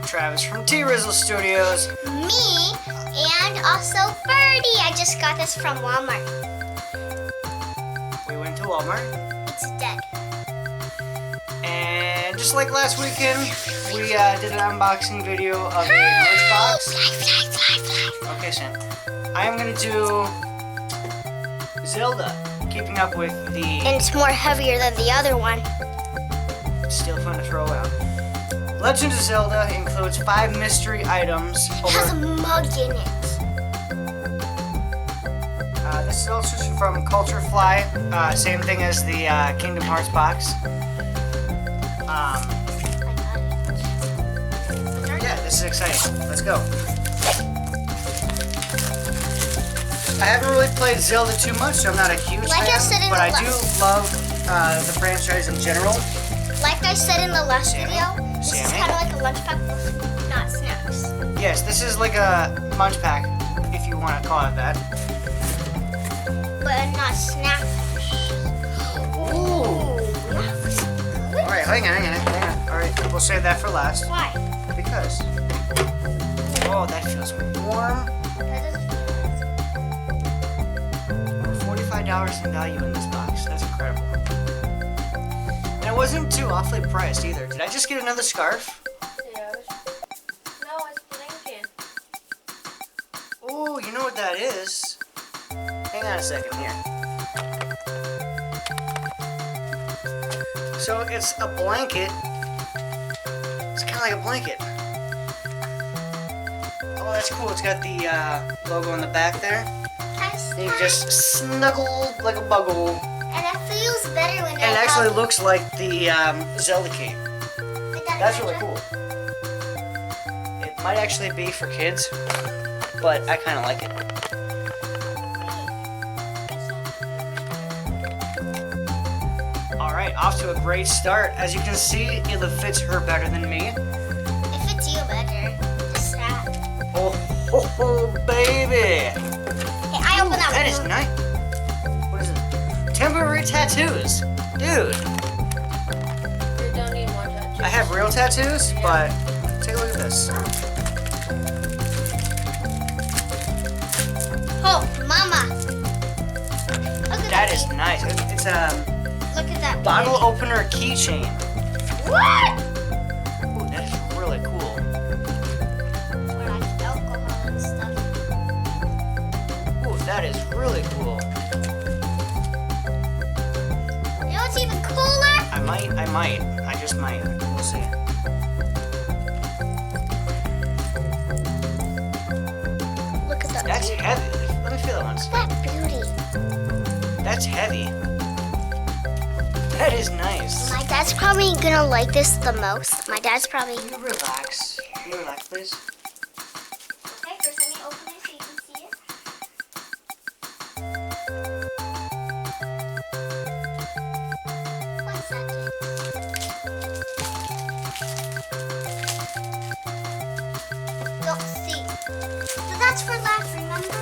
Travis from T-Rizzle Studios. Me, and also Birdie. I just got this from Walmart. We went to Walmart. It's dead. And just like last weekend, we did an unboxing video of a merch box. Okay, Sam. I am going to do Zelda, keeping up with the... And it's more heavier than the other one. Still fun to throw out. Legend of Zelda includes 5 mystery items. It has a mug in it. This is also from Culture Fly. Same thing as the Kingdom Hearts box. Yeah, this is exciting. Let's go. I haven't really played Zelda too much, so I'm not a huge fan, but I do love the franchise in general. Like I said in the last video, this is kind of like a lunch pack, not snacks. Yes, this is like a munch pack, if you want to call it that. But not snacks. Ooh. Alright, hang on. Alright, we'll save that for last. Why? Because. Oh, that feels warm. Over $45 in value in this box. That's incredible. And it wasn't too awfully priced either. Did I just get another scarf? Yes. No, it's blinking. Oh, you know what that is? Hang on a second here. So it's a blanket. It's kind of like a blanket. Oh, that's cool. It's got the logo on the back there. And you just snuggle like a buggle. And it feels better when And it actually looks like the Zelda cape. That's really cool. It might actually be for kids, but I kind of like it. Alright, off to a great start. As you can see, it fits her better than me. It fits you better. Just that. Oh, baby! Hey, I open that. That is nice. What is it? Temporary tattoos. Dude. You don't need more tattoos. I have real tattoos, but take a look at this. Oh, mama. Look at That is nice. It's a Look at that. bottle opener keychain. What? Ooh, that is really cool. Or like alcohol and stuff. Ooh, that is really cool. You know what's even cooler? I might. I just might. We'll see. Look at that. That's heavy. Let me feel it once. That beauty. That's heavy. That is nice. My dad's probably gonna like this the most. My dad's probably. Can you relax? Can you relax, please? Okay, first let me open it so you can see it. One second. Don't see. So that's for that, remember?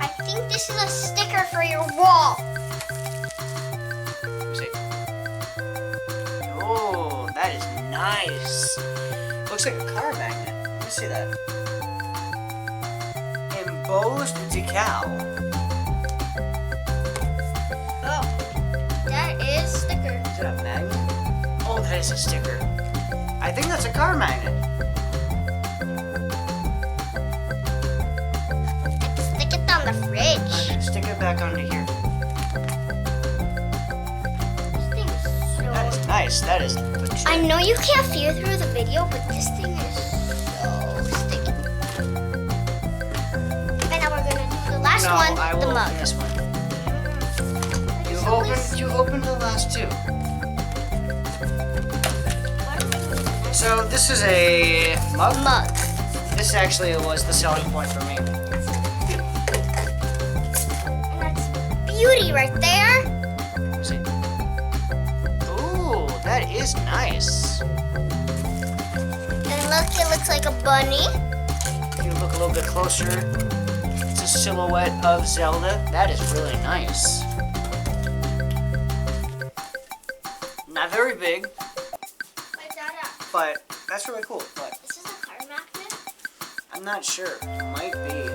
I think this is a sticker for your wall. Let me see. Oh, that is nice. Looks like a car magnet. Let me see that. Embossed decal. Oh, that is sticker. Is that a magnet? Oh, that is a sticker. I think that's a car magnet. Stick it on the fridge. Stick it back onto here. This thing is so. That is nice. That is legit. I know you can't feel through the video, but this thing is so sticky. And now we're gonna do the last one, I the will mug. open this one. You've opened the last two. So this is a mug. Mug. This actually was the selling point for me. And that's beauty right there. Let me see. Ooh, that is nice. And look, it looks like a bunny. If you look a little bit closer, it's a silhouette of Zelda. That is really nice. Not very big, Wait, Dada. but that's really cool. But This is a card magnet? I'm not sure. It might be.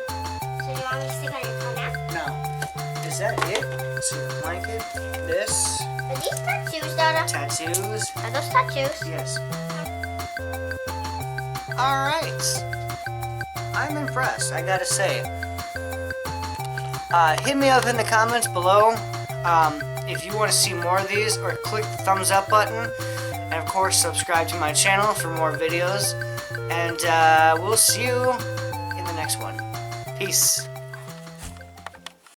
So you want me to stick on your toe now? No. Is that it? So the blanket, this, Are these tattoos, Dada? tattoos. Are those tattoos? Yes. Alright. I'm impressed, I gotta say. Hit me up in the comments below if you want to see more of these, or click the thumbs up button. And of course, subscribe to my channel for more videos. And we'll see you in the next one. Peace.